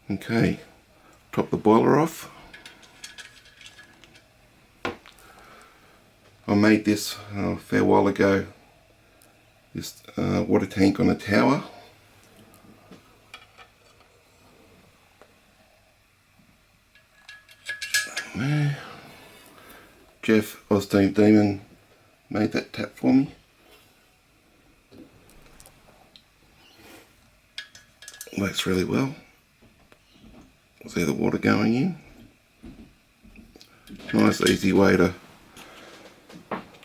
Okay, top the boiler off. I made this a fair while ago, this water tank on a tower. There. Jeff Austin Demon made that tap for me. Works really well. See the water going in. Nice easy way to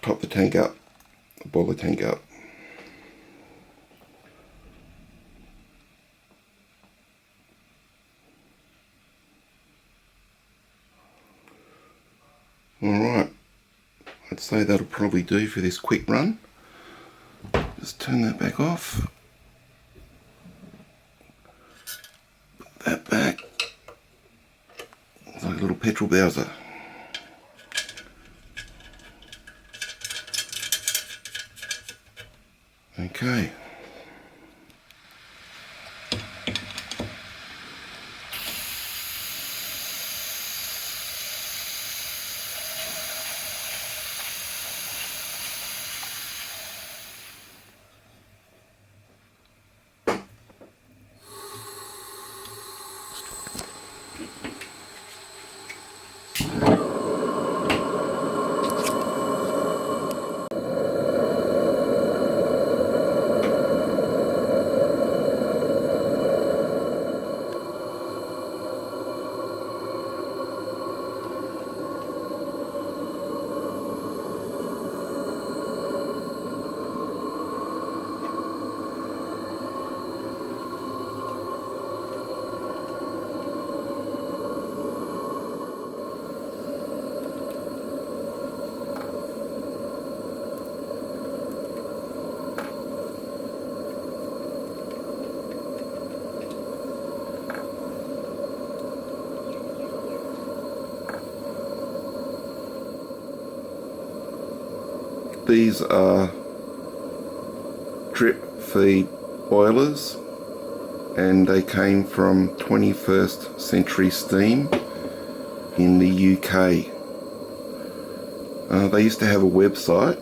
top the tank up, boil the tank up. Alright, I'd say that'll probably do for this quick run. Just turn that back off. Put that back. It's like a little petrol Bowser. Okay. These are drip feed boilers, and they came from 21st Century Steam in the UK. They used to have a website,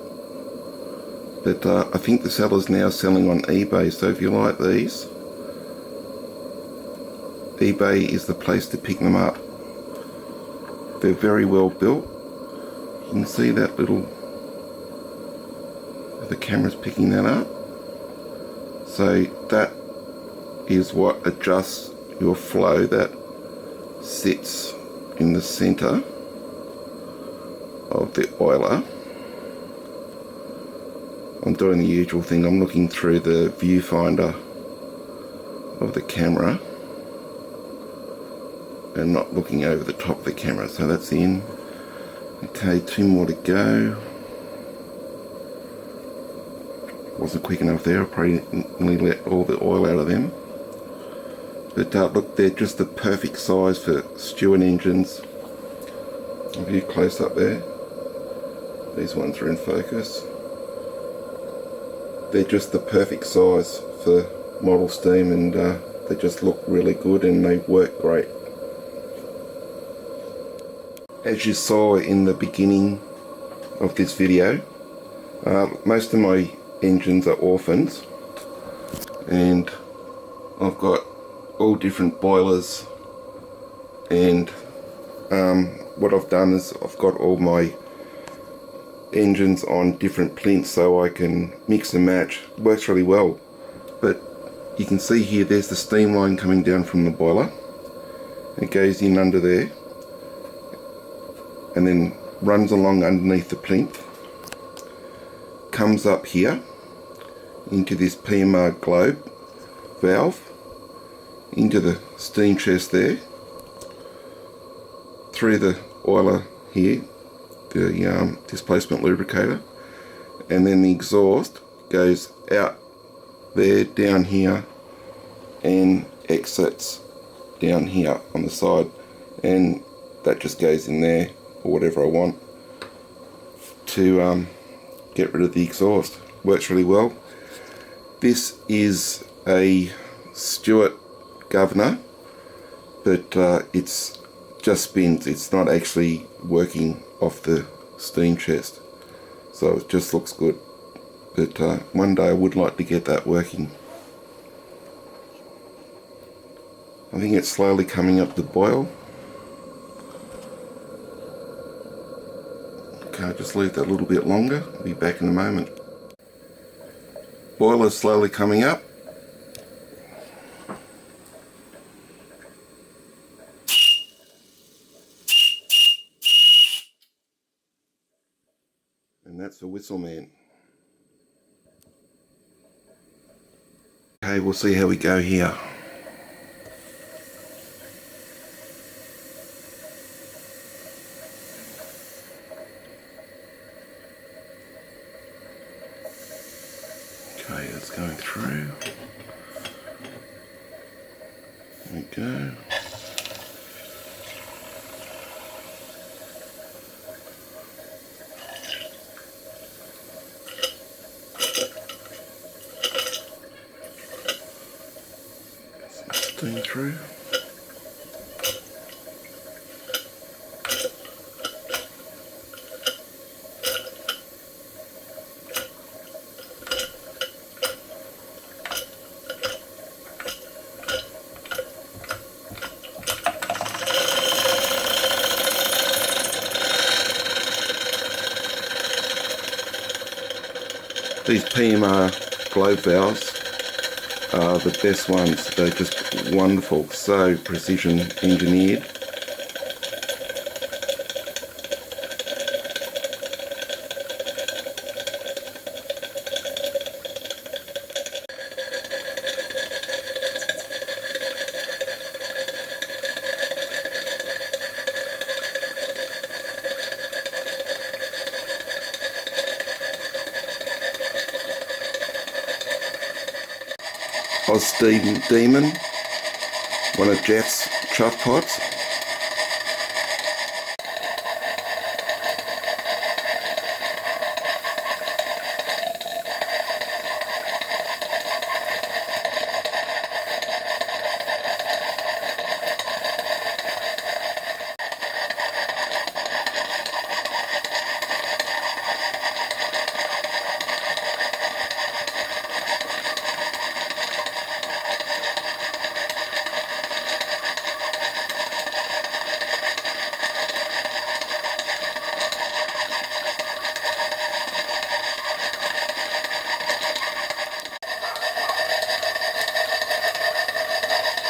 but I think the seller's now selling on eBay, so if you like these, eBay is the place to pick them up. They're very well built. You can see that little, the camera's picking that up. So that is what adjusts your flow, that sits in the center of the oiler. I'm doing the usual thing, I'm looking through the viewfinder of the camera and not looking over the top of the camera. So that's in. Okay, 2 more to go. Wasn't quick enough there, I probably nearly let all the oil out of them. But look, they're just the perfect size for Stuart Engines. A view close up there. These ones are in focus. They're just the perfect size for model steam, and they just look really good and they work great. As you saw in the beginning of this video, most of my engines are orphans, and I've got all different boilers, and what I've done is I've got all my engines on different plinths so I can mix and match. It works really well. But you can see here there's the steam line coming down from the boiler. It goes in under there and then runs along underneath the plinth, comes up here into this PMR globe valve, into the steam chest there, through the oiler here, the displacement lubricator, and then the exhaust goes out there, down here, and exits down here on the side, and that just goes in there, or whatever I want, to get rid of the exhaust. Works really well. This is a Stuart governor, but it's just spins. It's not actually working off the steam chest, so it just looks good. But one day I would like to get that working. I think it's slowly coming up to boil. Okay, I'll just leave that a little bit longer. I'll be back in a moment. Boiler's slowly coming up. And that's the whistle man. Okay, we'll see how we go here. Okay, it's going through. There we go. Steam through. These PMR globe valves are the best ones. They're just wonderful, so precision engineered. Steam Demon, one of Jeff's chuff pots.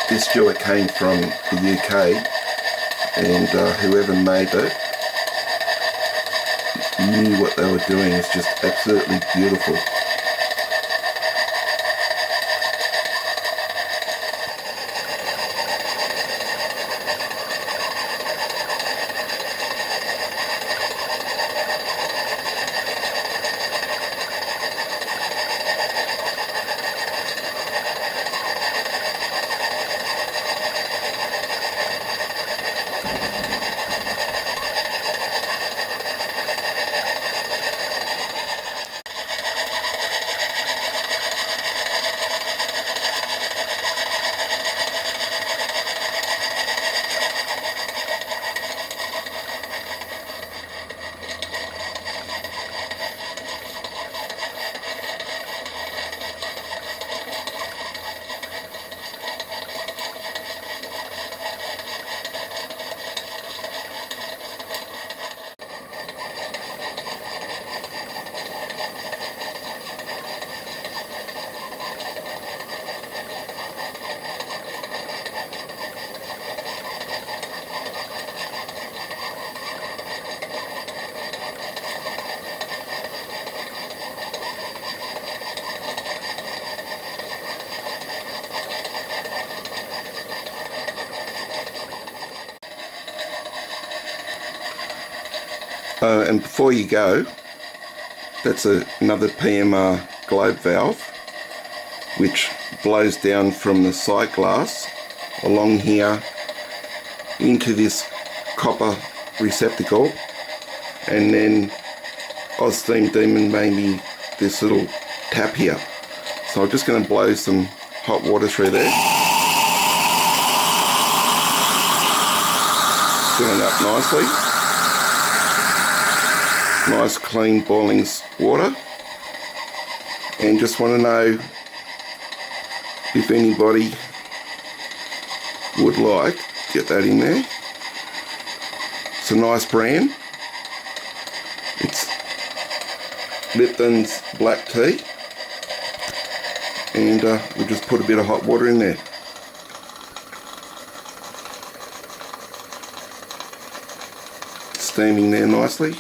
This Stuart came from the UK, and whoever made it knew what they were doing. It's just absolutely beautiful. And before you go, that's another PMR globe valve which blows down from the side glass along here into this copper receptacle, and then Steam Demon made me this little tap here. So I'm just going to blow some hot water through there. filling up nicely. Nice clean boiling water. And just want to know if anybody would like to get that in there. It's a nice brand. It's Lipton's black tea. And we'll just put a bit of hot water in there. Steaming there nicely.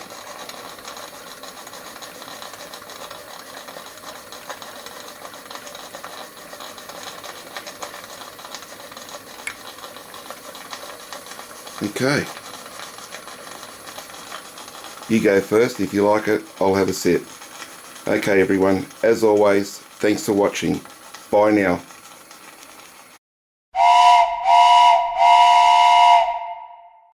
Okay. You go first. If you like it, I'll have a sip. Okay everyone, as always, thanks for watching. Bye now.